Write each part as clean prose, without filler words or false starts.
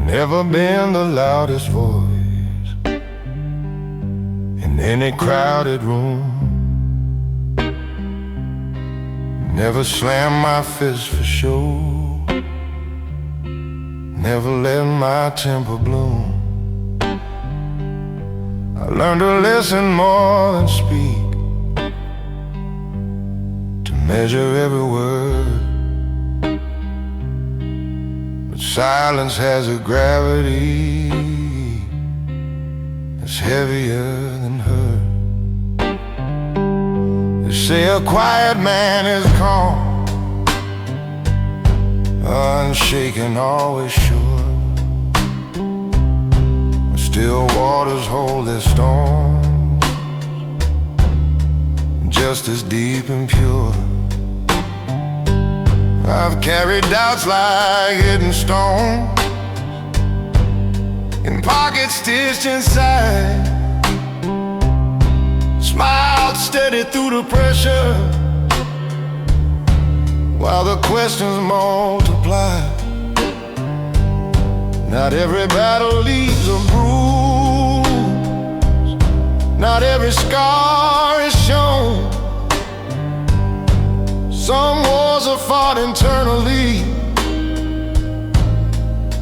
Never been the loudest voice in any crowded room. Never slammed my fist for show. Never let my temper bloom. I learned to listen more than speak, to measure every word. But silence has a gravity that's heavier than hurt. They say a quiet man is calm, unshaken, always sure. But still waters hold their storms, just as deep and pure. I've carried doubts like hidden stones in pockets stitched inside, smiled steady through the pressure while the questions multiply. Not every battle leaves a bruise, not every scar is shown. Some wars are fought internally,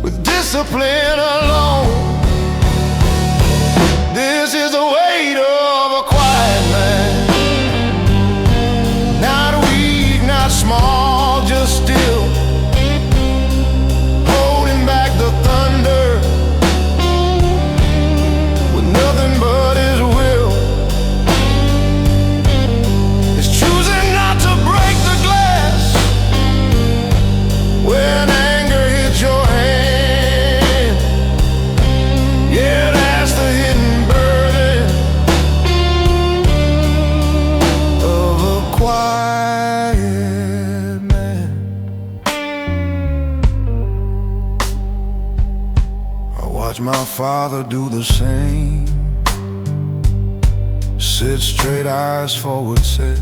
with discipline alone. This is the weight of a quiet man, not weak, not small, just still, holding back the thunder with nothing but his will. It's choosing not to break the glass when anger hits your hand. Yeah, that's the hidden burden of a quiet man. I watch my father do the same, sit straight, eyes forward set.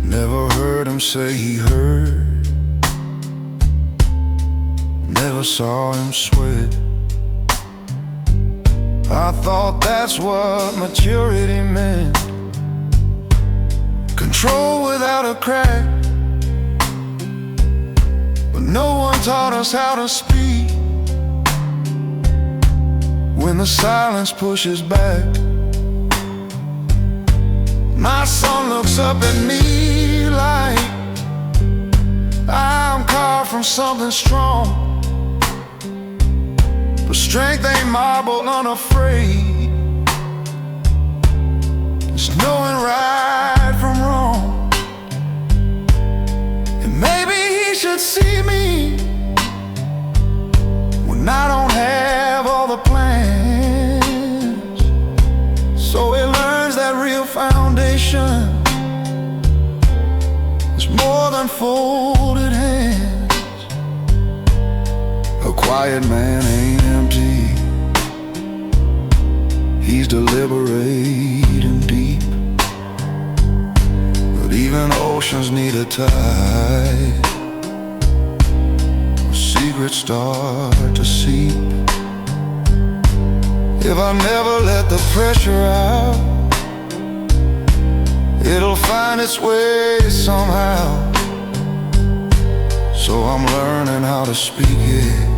Never heard him say he heard, never saw him sweat. I thought that's what maturity meant, control without a crack. But no one taught us how to speak when the silence pushes back. My son looks up at me like I'm carved from something strong. But strength ain't marble, unafraid. It's knowing right from wrong. And maybe he should see me when I don't have all the plans, so he learns that real foundation is more than folded hands. A quiet man ain't empty, he's deliberate and deep. But even oceans need a tide, secrets start to seep. If I never let the pressure out, it'll find its way somehow. So I'm learning how to speak it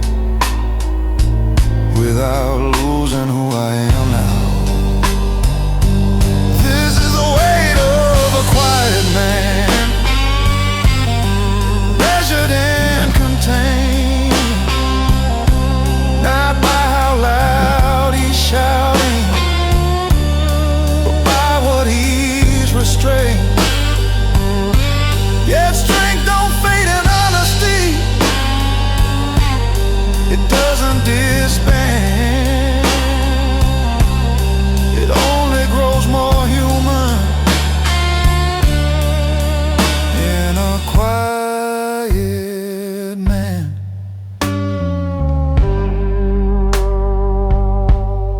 without losing who I am now. This is the weight of a quiet man, measured and contained, not by how loud he's shouting, but by what he's restrained. Yet strength don't fade in honesty, it doesn't disband, it only grows more human in a quiet man.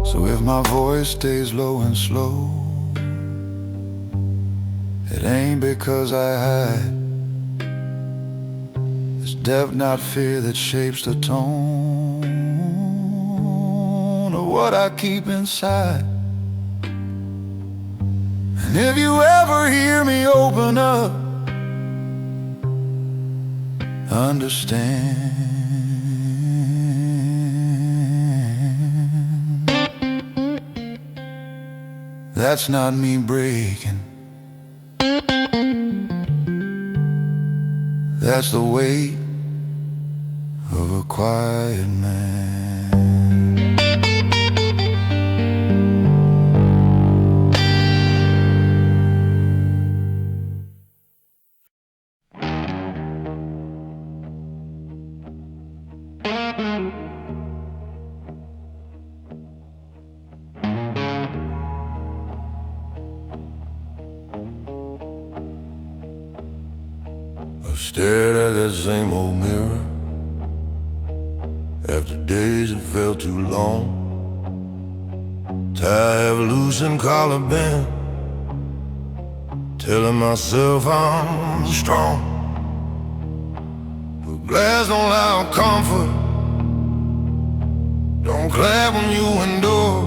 So if my voice stays low and slow, it ain't because I hide, it's depth, not fear, that shapes the tone of what I keep inside. And if you ever hear me open up, understand that's not me breaking. That's the weight of a quiet man. I stared at that same old mirror after days that felt too long. Tired of losing collar band, telling myself I'm strong. But glass don't allow comfort, don't clap when you endure.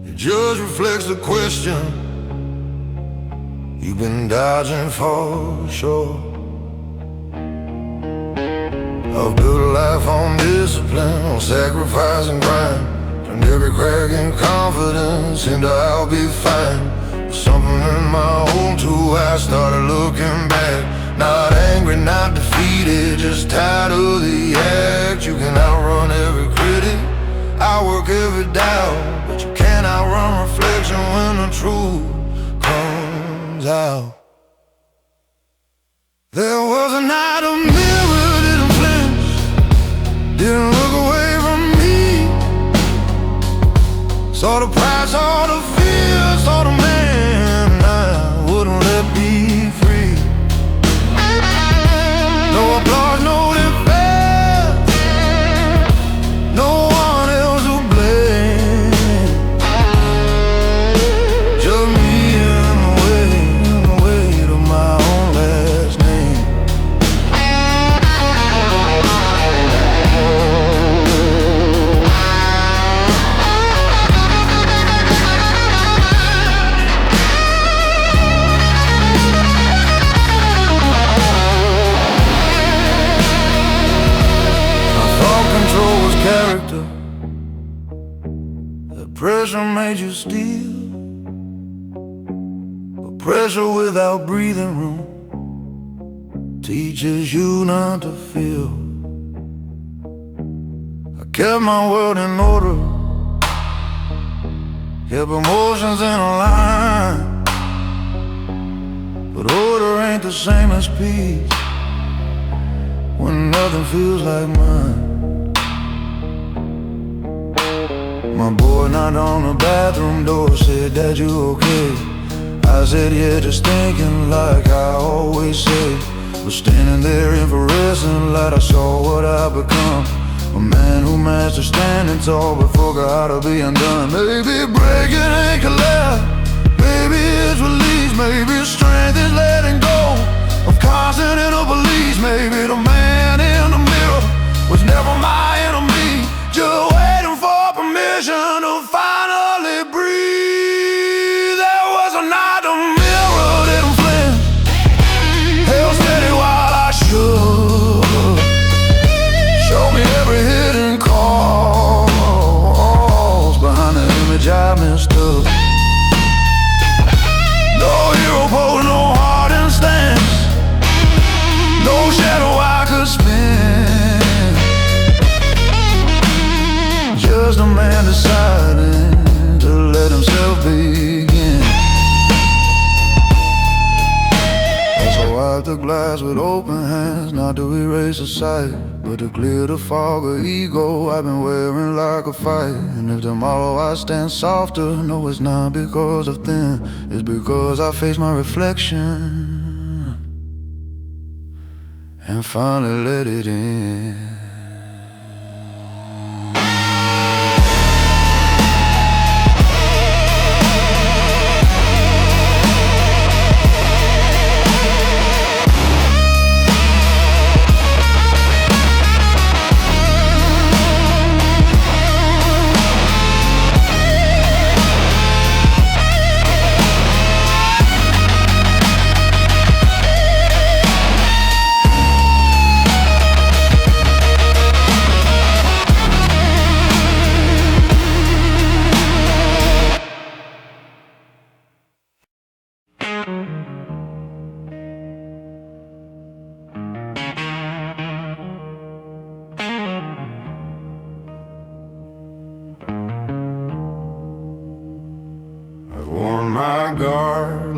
It just reflects the question you've been dodging for sure. I've built a life on discipline, on sacrifice and grind. Turned every crack in confidence into I'll be fine. But something in my own too, I started looking back. Not angry, not defeated, just tired of the act. You can outrun every critic, outwork every doubt, but you can't outrun reflection when the truth comes out. There was a night a mirror didn't flinch, didn't look away from me. Saw the pride, saw the fear, saw the man I wouldn't let be free. No applause, no defense, no one else to blame, just me and the weight of my own last name. Control was character, that pressure made you steal. But pressure without breathing room teaches you not to feel. I kept my world in order, kept emotions in a line. But order ain't the same as peace when nothing feels like mine. My boy knocked on the bathroom door, said, "Dad, you okay?" I said, "Yeah, just thinking like I always say." But standing there in fluorescent light, I saw what I become. A man who masters standing tall but forgot how to be undone. Maybe breaking ain't collapse, maybe it's release, maybe strength is letting go of constant inner beliefs. Maybe the man in the mirror was never my enemy, just waiting for permission to finally breathe. There was a night the mirror didn't flinch, held steady while I shook. Showed me every hidden cause behind the image I mistook. No hero pose, no hardened stance, no shadow I could spin. Just a man deciding to let himself begin. So I wiped the glass with open hands, not to erase the sight, but to clear the fog of ego I've been wearing like a fight. And if tomorrow I stand softer, no, it's not because of thin, it's because I face my reflection and finally let it in.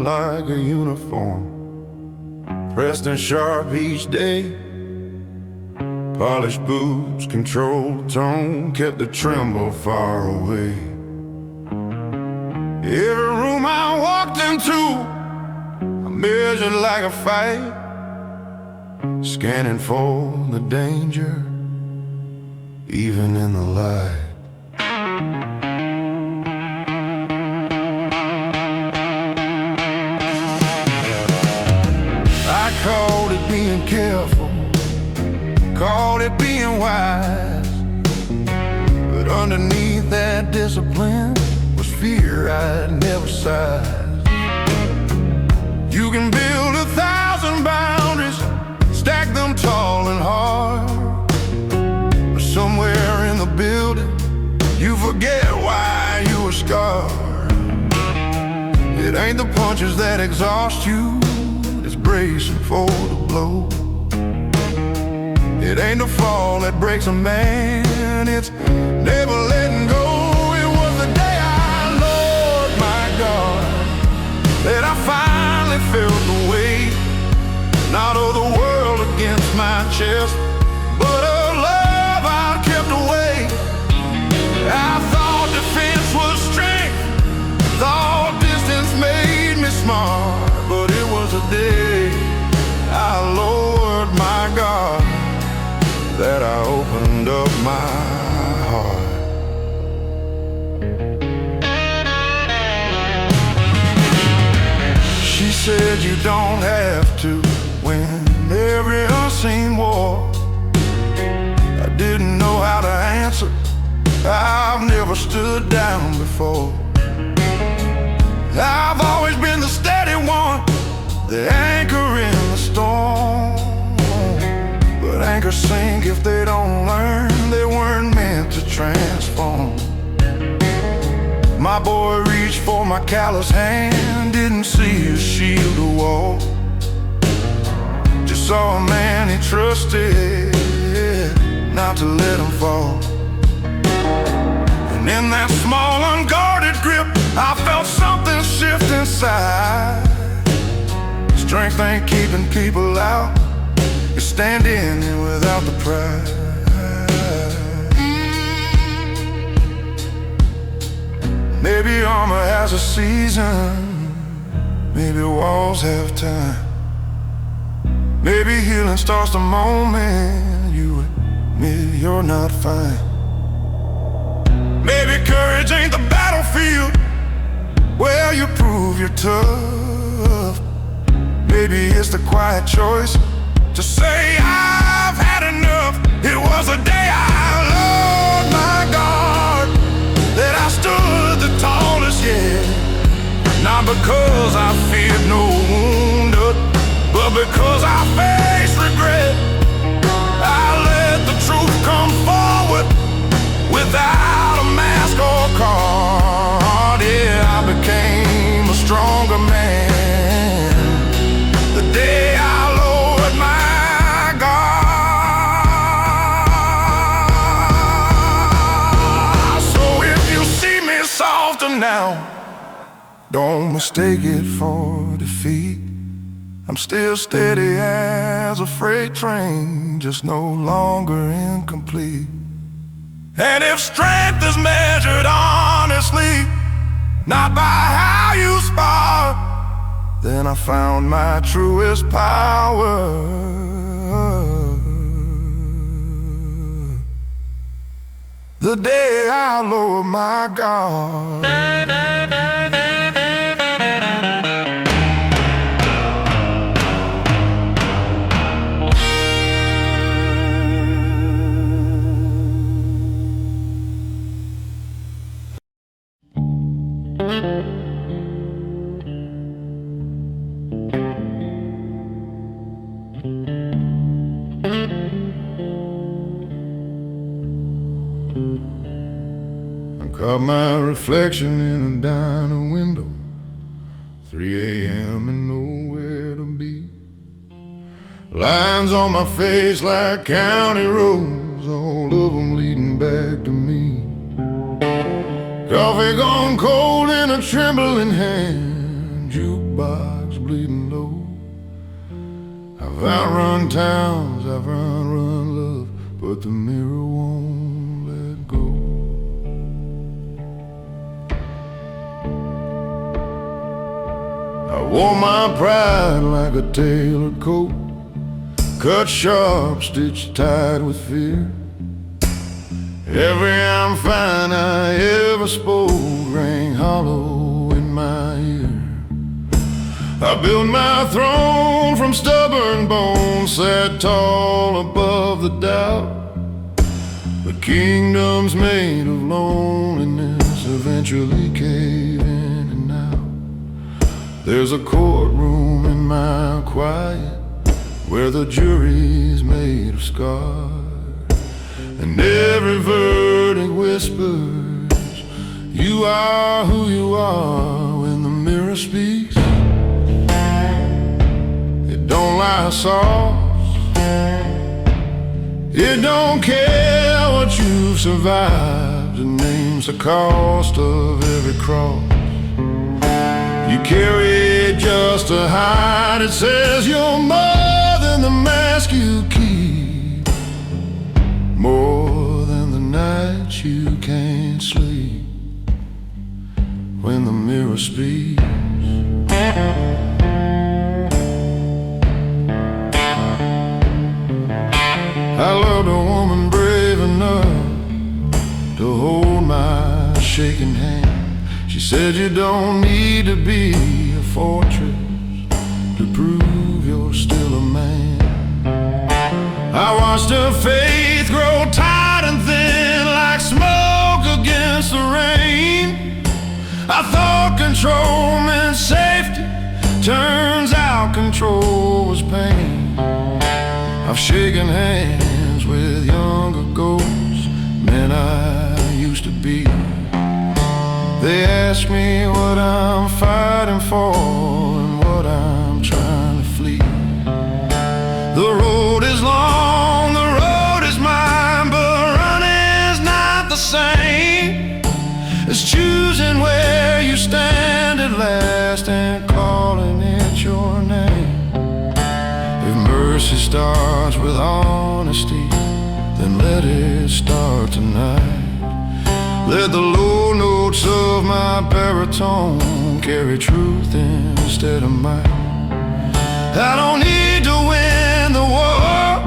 like a uniform, pressed and sharp each day. Polished boots, controlled tone, kept the tremble far away. Every room I walked into, I measured like a fight, scanning for the danger, even in the light. I called it being careful, called it being wise, but underneath that discipline was fear I'd never sized. You can build 1,000 boundaries, stack them tall and hard, but somewhere in the building you forget why you were scarred. It ain't the punches that exhaust you, it's bracing for the blow. It ain't the fall that breaks a man, it's never letting go. It was the day I, Lord my God, that I finally felt the weight, not of the world against my chest, but of love I'd kept away. I thought defense was strength, thought distance made me smart, but it was a day I, Lord my God, that I opened up my heart. She said you don't have to win every unseen war. I didn't know how to answer, I've never stood down before. I've always been the steady one, the anchor in the storm. But anchors sink if they don't learn, they weren't meant to transform. My boy reached for my callous hand, didn't see a shield or wall, just saw a man he trusted, not to let him fall. And in that small unguarded grip, I felt something shift inside. Strength ain't keeping people out, you're standing in without the pride. Maybe armor has a season, maybe walls have time, maybe healing starts the moment you admit you're not fine. Maybe courage ain't the battlefield where you prove you're tough. Maybe it's the quiet choice to say I've had enough. It was a day I, Lord my God, that I stood the tallest yet. Not because I feared no wounded, but because I faced regret. I let the truth come forward without a mask or card. Yeah, I became a stronger man the day I lowered my now. Don't mistake it for defeat, I'm still steady as a freight train, just no longer incomplete. And if strength is measured honestly, not by how you spar, then I found my truest power. The day I lower my guard. Caught my reflection in a diner window, 3 a.m. and nowhere to be. Lines on my face like county roads, all of them leading back to me. Coffee gone cold in a trembling hand, jukebox jukebox bleeding low. I've outrun towns, I've run love, but the mirror won't let go. I wore my pride like a tailored coat, cut sharp, stitched tight with fear. Every I'm fine I ever spoke rang hollow in my ear. I built my throne from stubborn bones, sat tall above the doubt. The kingdoms made of loneliness eventually cave in and out. There's a courtroom in my quiet where the jury's made of scars, and every verdict whispers, you are who you are. When the mirror speaks, it don't lie soft. It don't care what you've survived. It names the cost of every cross you carry just to hide. It says you're more than the mask you keep, more than the nights you can't sleep. When the mirror speaks, I loved a woman brave enough to hold my shaking hand. She said you don't need to be a fortress to prove you're still a man. I watched her faith grow tight and thin like smoke against the rain. I thought control meant safety, turns out control was pain. I've shaken hands with younger ghosts, men I used to be. They ask me what I'm fighting for and what I'm trying to flee. The road is long, the road is mine, but running's not the same as choosing where you stand at last and calling it your name. If mercy starts with honesty, then let it start tonight. Let the low notes of my baritone carry truth instead of might. I don't need to win the war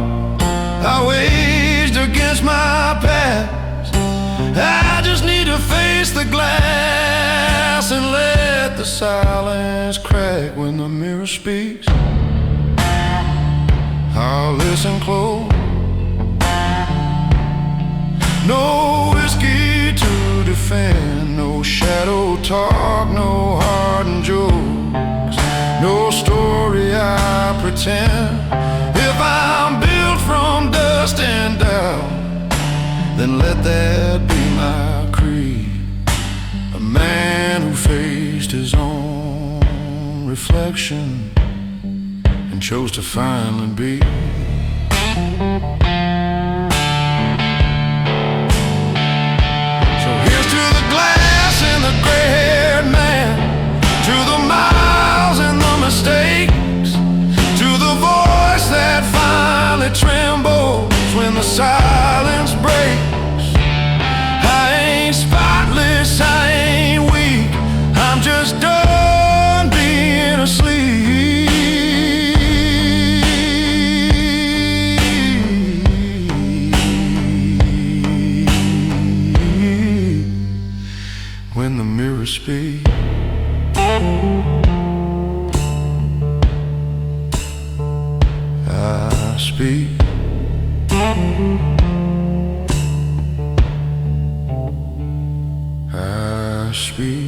I waged against my past. I just need to face the glass and let the silence crack. When the mirror speaks, I'll listen close. No whiskey to defend, no shadow talk, no hardened jokes, no story I pretend. If I'm built from dust and doubt, then let that be my creed. A man who faced his own reflection and chose to finally be. So here's to the glass and the gray-haired man, to the miles and the mistakes, to the voice that finally trembles when the silence breaks. I ain't spotless, I ain't weak, I'm just done being asleep. When the mirror speaks, I speak. I speak.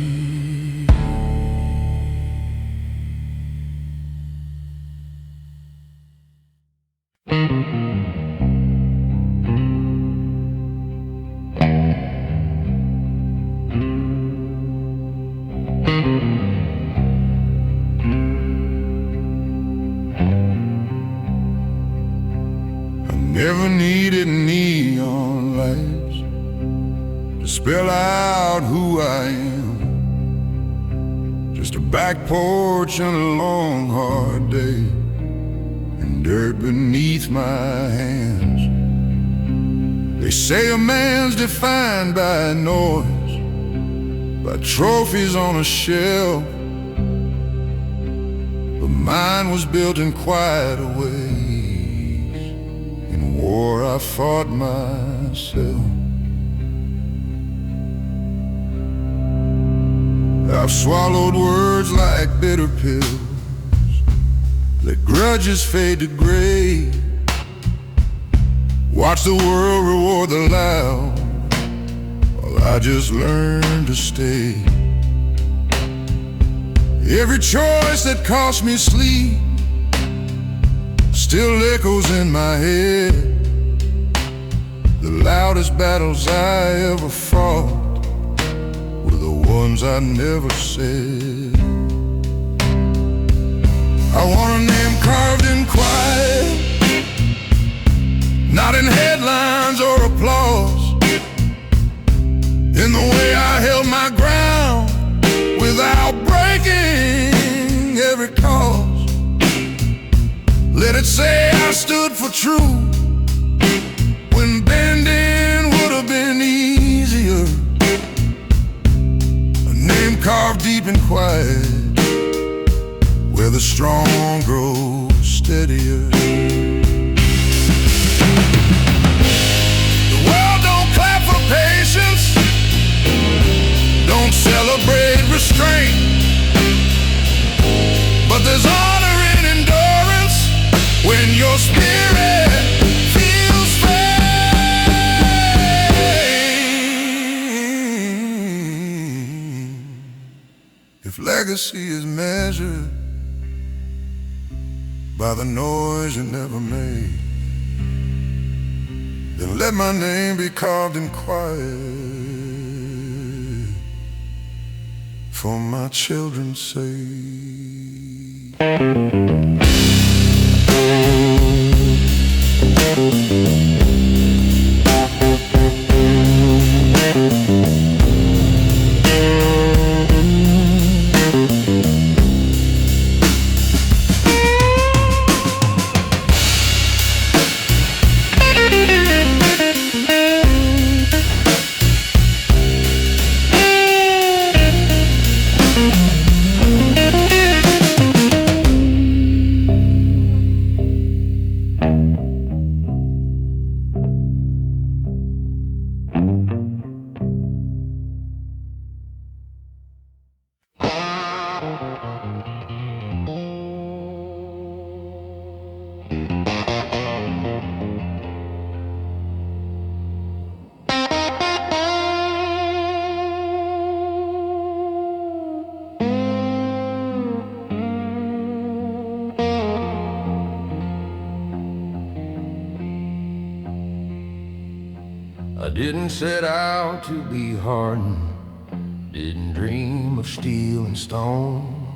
Never needed neon lights to spell out who I am. Just a back porch and a long hard day, and dirt beneath my hands. They say a man's defined by noise, by trophies on a shelf, but mine was built in quieter ways. In war I fought myself. I've swallowed words like bitter pills, let grudges fade to gray, watch the world reward the loud, while I just learned to stay. Every choice that cost me sleep still echoes in my head. The loudest battles I ever fought were the ones I never said. I want a name carved in quiet, not in headlines or applause, in the way I held my ground without breaking every cause. Let it say I stood for truth when bending would have been easier. A name carved deep and quiet, where the strong grow steadier. The world don't clap for patience, don't celebrate restraint, but there's honor in endurance when your spirit feels faint. If legacy is measured by the noise you never made, then let my name be carved in quiet for my children's sake. I didn't set out to be hardened, didn't dream of steel and stone.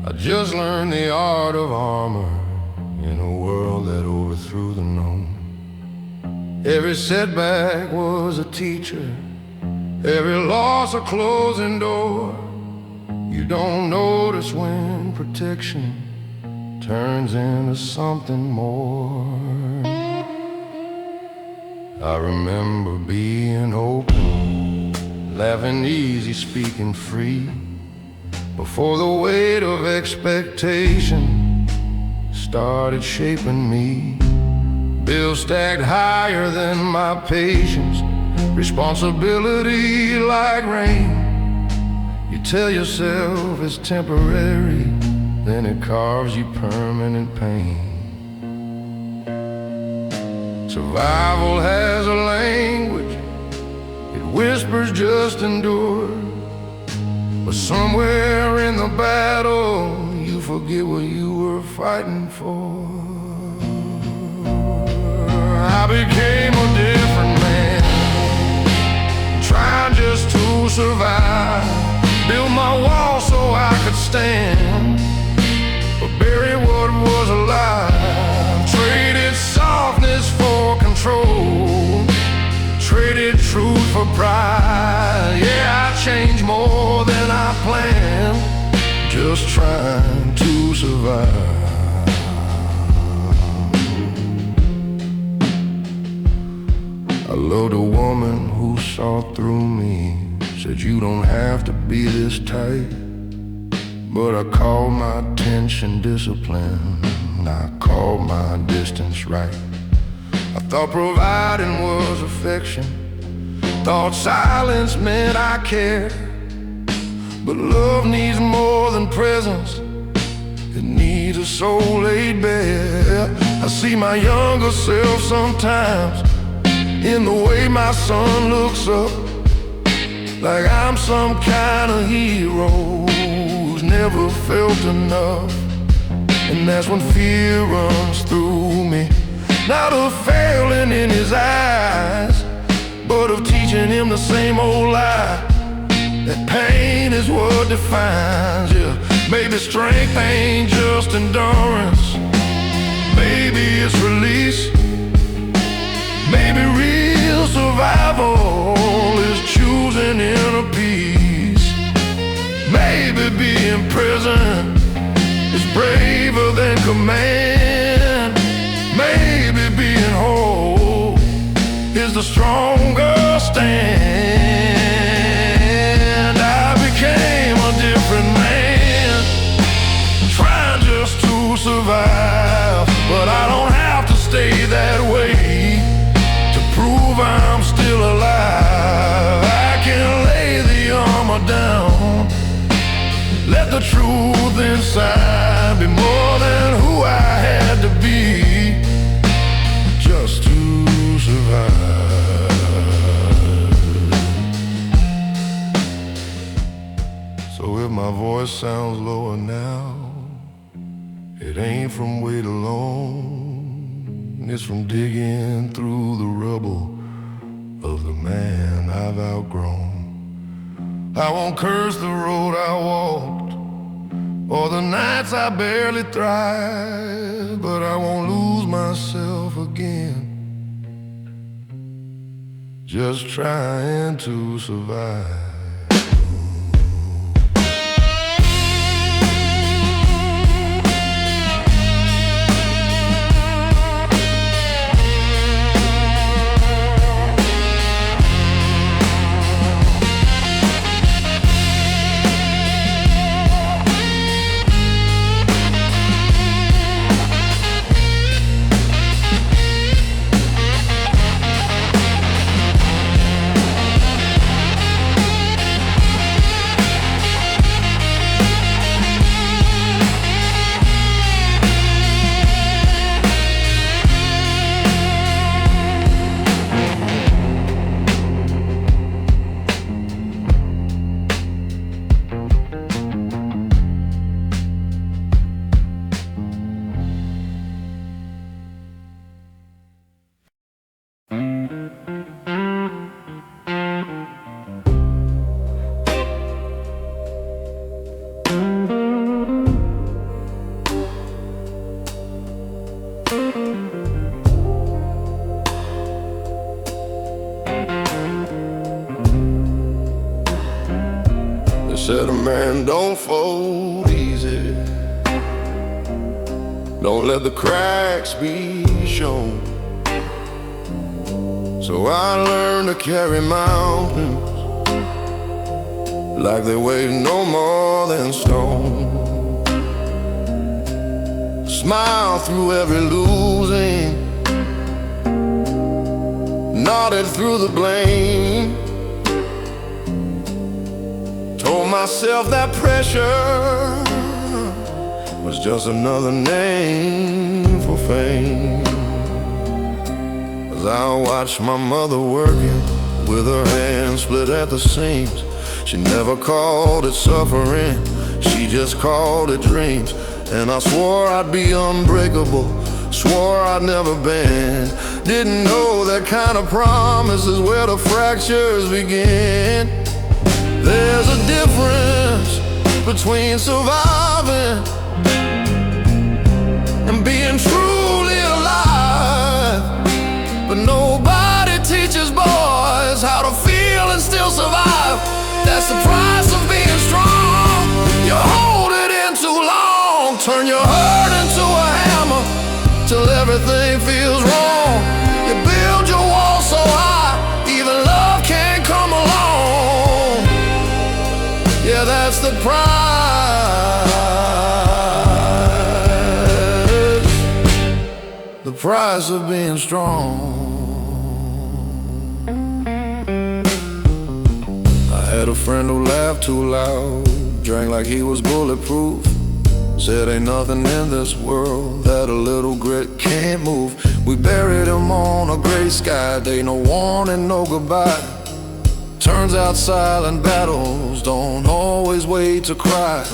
I just learned the art of armor in a world that overthrew the known. Every setback was a teacher, every loss a closing door. You don't notice when protection turns into something more. I remember being open, laughing easy, speaking free, before the weight of expectation started shaping me. Bills stacked higher than my patience, responsibility like rain. You tell yourself it's temporary, then it carves you permanent pain. Survival has a language, it whispers just endure, but somewhere in the battle you forget what you were fighting for. I became a different man, trying just to survive. Built my wall so I could stand, but buried what was alive. Traded softness for control, traded truth for pride. Yeah, I changed more than I planned, just trying to survive. I loved a woman who saw through me, said you don't have to be this tight. But I called my attention discipline, I called my distance right. I thought providing was affection, thought silence meant I cared. But love needs more than presence, it needs a soul laid bare. I see my younger self sometimes in the way my son looks up, like I'm some kind of hero who's never felt enough. And that's when fear runs through me, not of failing in his eyes, but of teaching him the same old lie, that pain is what defines you. Maybe strength ain't just endurance, maybe it's release. Maybe real survival is choosing inner peace. Maybe being present is braver than command. Maybe being whole is the stronger stand. I became a different man, trying just to survive. But I don't have to stay that way to prove I'm still alive. I can lay the armor down, let the truth inside be more than who I had to be just to survive. So if my voice sounds lower now, it ain't from weight alone, it's from digging through the rubble of the man I've outgrown. I won't curse the road I walked, or the nights I barely thrived, but I won't lose myself again, just trying to survive. Said a man don't fold easy, don't let the cracks be shown. So I learned to carry mountains like they weigh no more than stone. Smile through every losing, nodded through the blame. Told myself that pressure was just another name for fame. As I watched my mother working with her hands split at the seams, she never called it suffering, she just called it dreams. And I swore I'd be unbreakable, swore I'd never bend. Didn't know that kind of promise is where the fractures begin. There's a difference between surviving and being truly alive. But nobody teaches boys how to feel and still survive. That's the price of being strong. You hold it turn into a hammer till everything feels wrong. You build your wall so high, even love can't come along. Yeah, that's the price of being strong. I had a friend who laughed too loud, drank like he was bulletproof, said ain't nothing in this world that a little grit can't move. We buried him on a gray sky day, no warning, no goodbye. Turns out silent battles don't always wait to cry.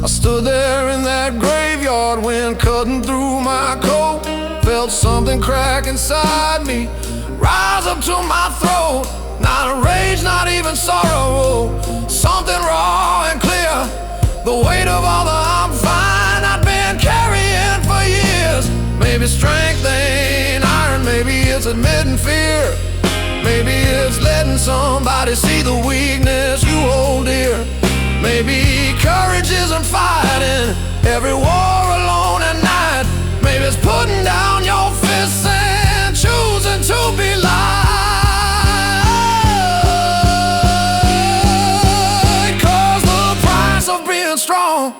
I stood there in that graveyard, wind cutting through my coat. Felt something crack inside me, rise up to my throat. Not a rage, not even sorrow, something raw and clear. The weight of all the I'm fine I'd been carrying for years. Maybe strength ain't iron, maybe it's admitting fear. Maybe it's letting somebody see the weakness you hold dear. Maybe courage isn't fighting every war alone at night. Maybe it's putting down your fists and choosing to be light. 'Cause the price of being strong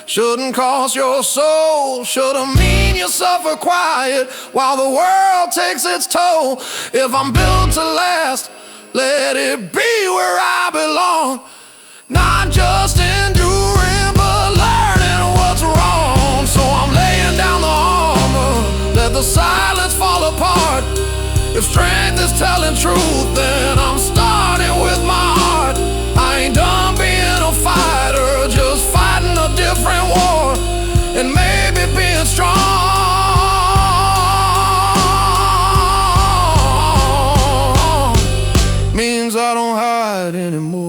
shouldn't cost your soul. Shouldn't mean you suffer quiet while the world takes its toll. If I'm built to last, let it be where I belong. Not just enduring, but learning what's wrong. So I'm laying down the armor, let the silence fall apart. If strength is telling truth, then I'm starting with my heart. I ain't done being a fighter, just fighting a different war. And maybe being strong means I don't hide anymore.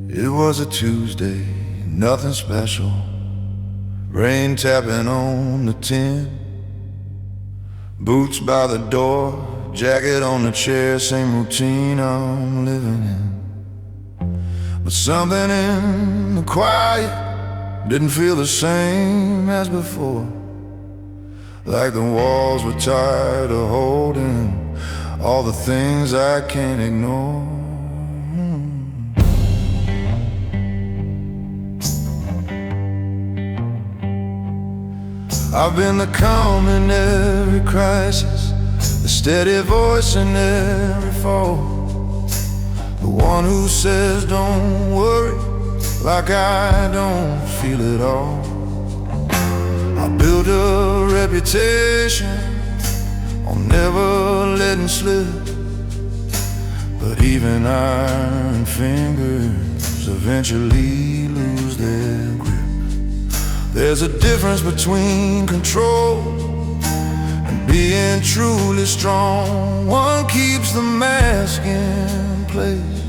It was a Tuesday, nothing special. Rain tapping on the tin. Boots by the door, jacket on the chair, same routine I'm living in. But something in the quiet didn't feel the same as before. Like the walls were tired of holding all the things I can't ignore. I've been the calm in every crisis, the steady voice in every fall, the one who says don't worry, like I don't feel it all. I built a reputation on never letting slip, but even iron fingers eventually lose their grip. There's a difference between control and being truly strong. One keeps the mask in place,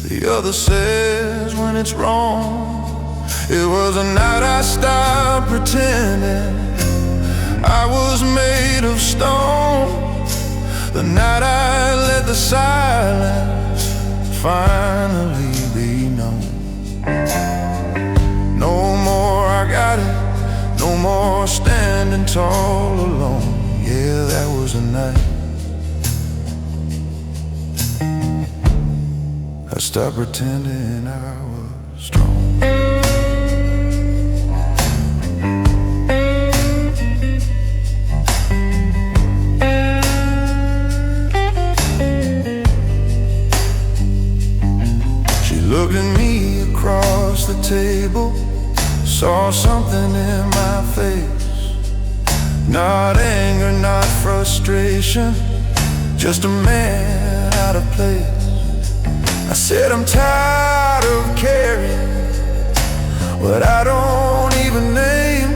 the other says when it's wrong. It was a night I stopped pretending I was made of stone. The night I let the silence finally be known. No more I got it, no more standing tall alone. Yeah, that was a night I stopped pretending I was strong. She looked at me across the table, saw something in my face. Not anger, not frustration, just a man out of place. I said I'm tired of carrying what I don't even name.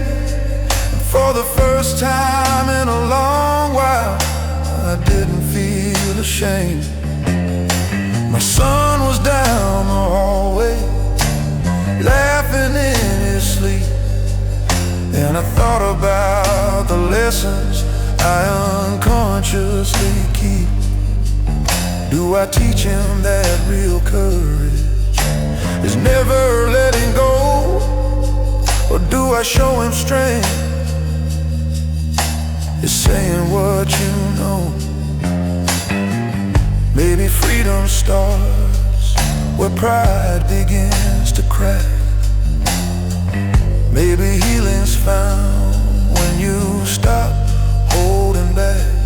And for the first time in a long while, I didn't feel ashamed. My son was down the hallway, laughing in his sleep, and I thought about the lessons I unconsciously keep. Do I teach him that real courage is never letting go? Or do I show him strength is saying what you know? Maybe freedom starts where pride begins to crack. Maybe healing's found when you stop holding back.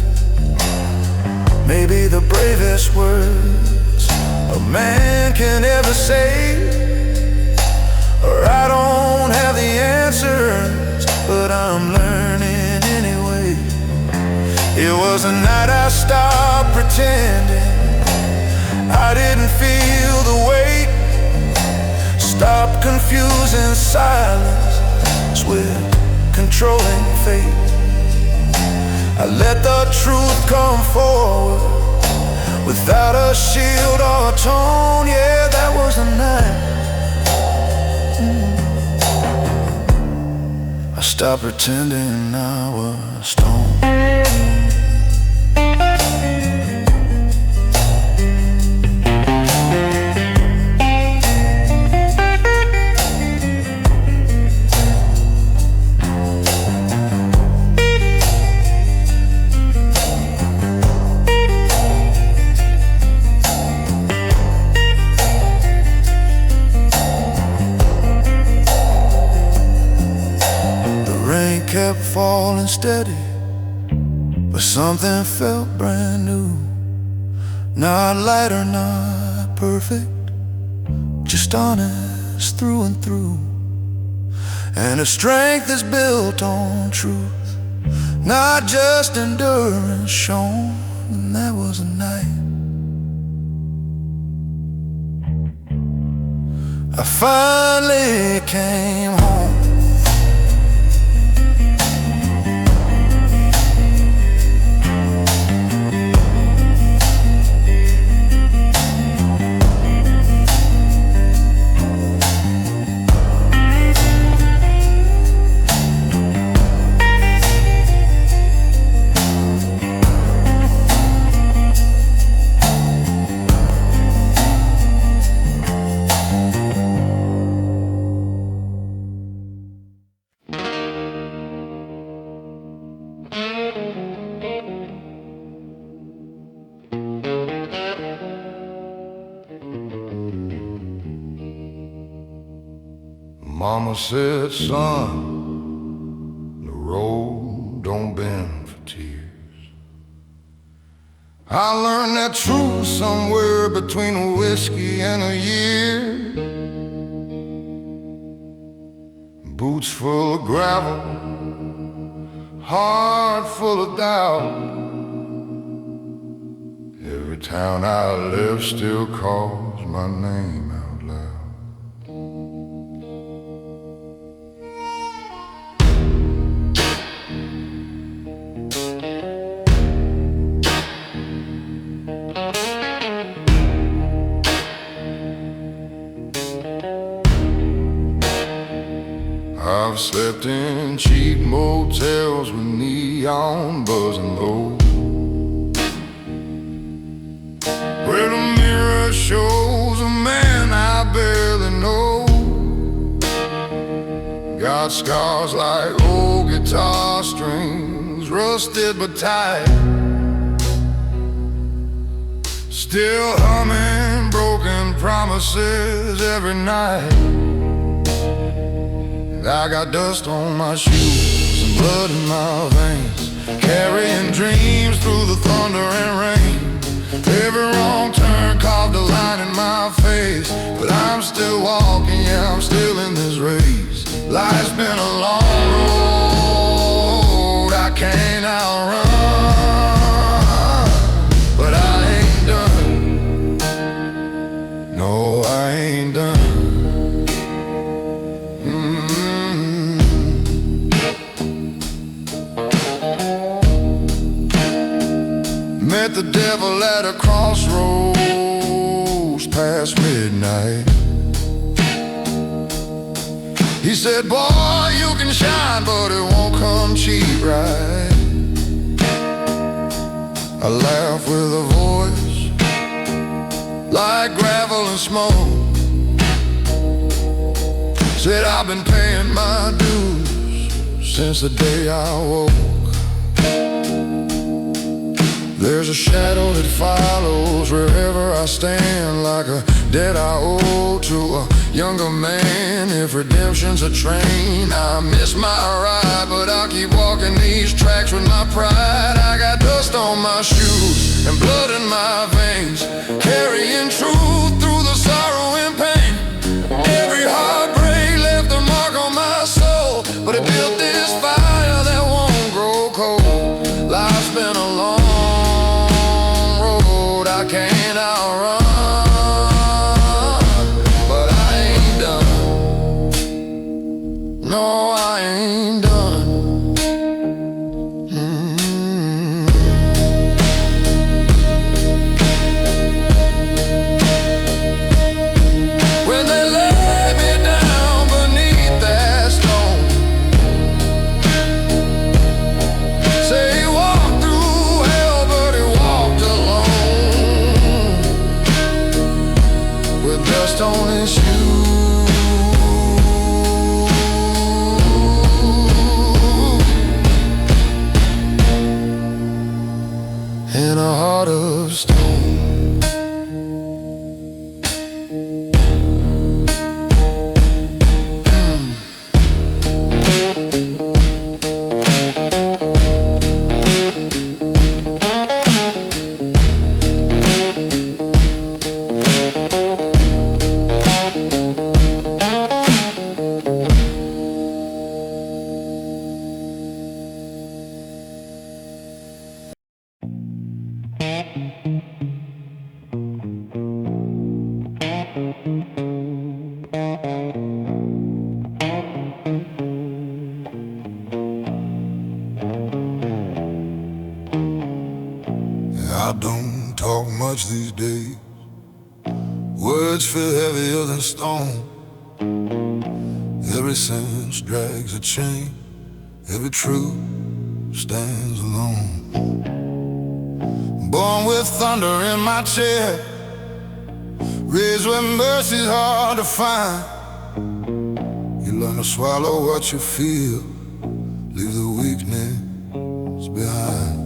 Maybe the bravest words a man can ever say or I don't have the answers, but I'm learning anyway. It was the night I stopped pretending I didn't feel the weight. Stop confusing silence with controlling fate. I let the truth come forward without a shield or a tone. Yeah, that was the night I stopped pretending I was stoned. Kept falling steady, but something felt brand new. Not light or not perfect, just honest through and through. And the strength is built on truth, not just endurance shown. And that was a night I finally came home. Mama said, son, the road don't bend for tears. I learned that truth somewhere between a whiskey and a year. Boots full of gravel, heart full of doubt. Every town I left still calls my name out loud. I've slept in cheap motels with neon buzzing low, where the mirror shows a man I barely know. Got scars like old guitar strings, rusted but tight, still humming broken promises every night. I got dust on my shoes and blood in my veins, carrying dreams through the thunder and rain. Every wrong turn carved a line in my face, but I'm still walking, yeah, I'm still in this race. Life's been a long road I can't outrun, Met the devil at a crossroads past midnight. He said, boy, you can shine, but it won't come cheap, right? I laughed with a voice like gravel and smoke. Said, I've been paying my dues since the day I woke. There's a shadow that follows wherever I stand, like a debt I owe to a younger man. If redemption's a train, I miss my ride, but I'll keep walking these tracks with my pride. I got dust on my shoes and blood in my veins, carrying truth through the sorrow and pain. Every heartbreak left a mark on my soul, but it built this fire that won't grow cold. Life's been a long road I can't outrun, but I ain't done. No, I ain't done. When they lay me down beneath that stone, say he walked through hell, but he walked alone, with dust on his shoes and a heart of stone. I don't talk much these days. Words feel heavier than stone. Every sentence drags a chain. Every truth stands alone. Born with thunder in my chest, raised where mercy's hard to find. You learn to swallow what you feel, leave the weakness behind.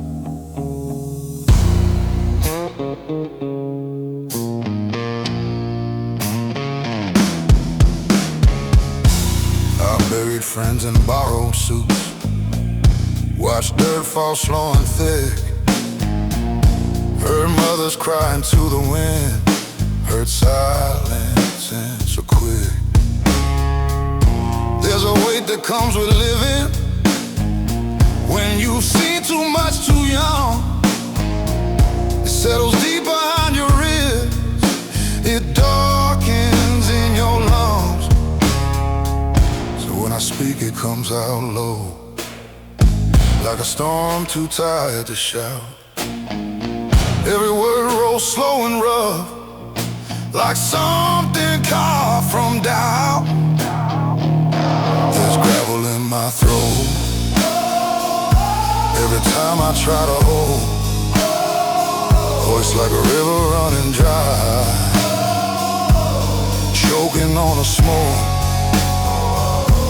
I buried friends in borrowed suits, watched dirt fall slow and thick, heard mothers crying to the wind, heard silence and so quick. There's a weight that comes with living when you've seen too much too young. It settles deep behind your ribs, it darkens in your lungs. So when I speak, it comes out low, like a storm too tired to shout. Every word rolls slow and rough, like something carved from doubt. There's gravel in my throat every time I try to hold. Voice like a river running dry, choking on the smoke.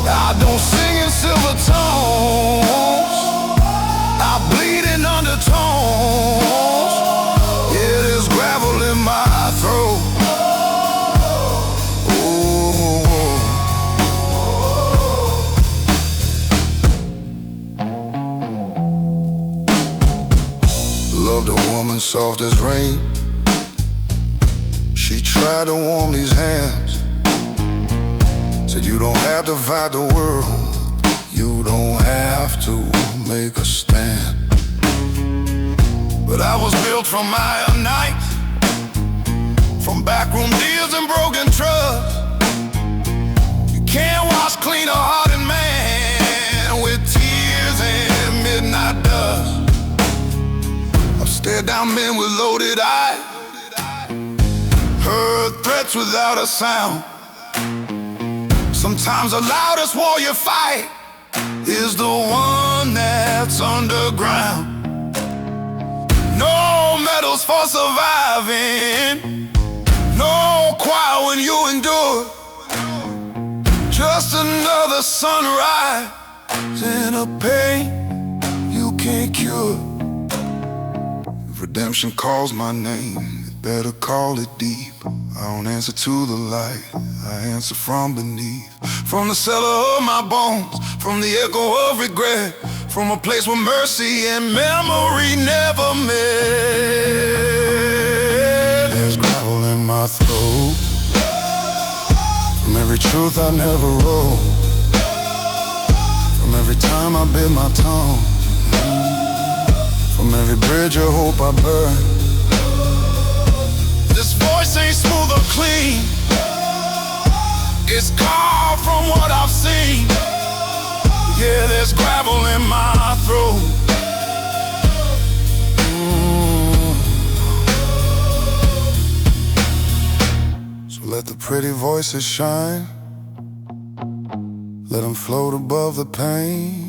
I don't sing in silver tones, I bleed in undertones. Yeah, there's gravel in my throat. Loved a woman soft as rain. She tried to warm these hands, said you don't have to fight the world, you don't have to make a stand. But I was built from iron nights, from backroom deals and broken trust. You can't wash clean a hearted man with tears and midnight dust. Stared down men with loaded eyes, heard threats without a sound. Sometimes the loudest war you fight is the one that's underground. No medals for surviving, no choir when you endure. Just another sunrise in a pain you can't cure. If redemption calls my name, it better call it deep. I don't answer to the light, I answer from beneath. From the cellar of my bones, from the echo of regret, from a place where mercy and memory never met. There's gravel in my throat from every truth I never wrote, from every time I bit my tongue, from every bridge of hope I burned. This voice ain't smooth or clean, it's carved from what I've seen. Yeah, there's gravel in my throat. So let the pretty voices shine, let them float above the pain.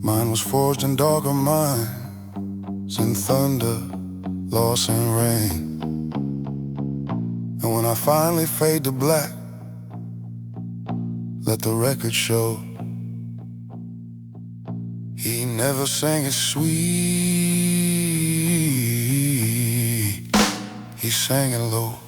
Mine was forged in darker minds, in thunder, loss and rain. And when I finally fade to black, let the record show he never sang it sweet, he sang it low.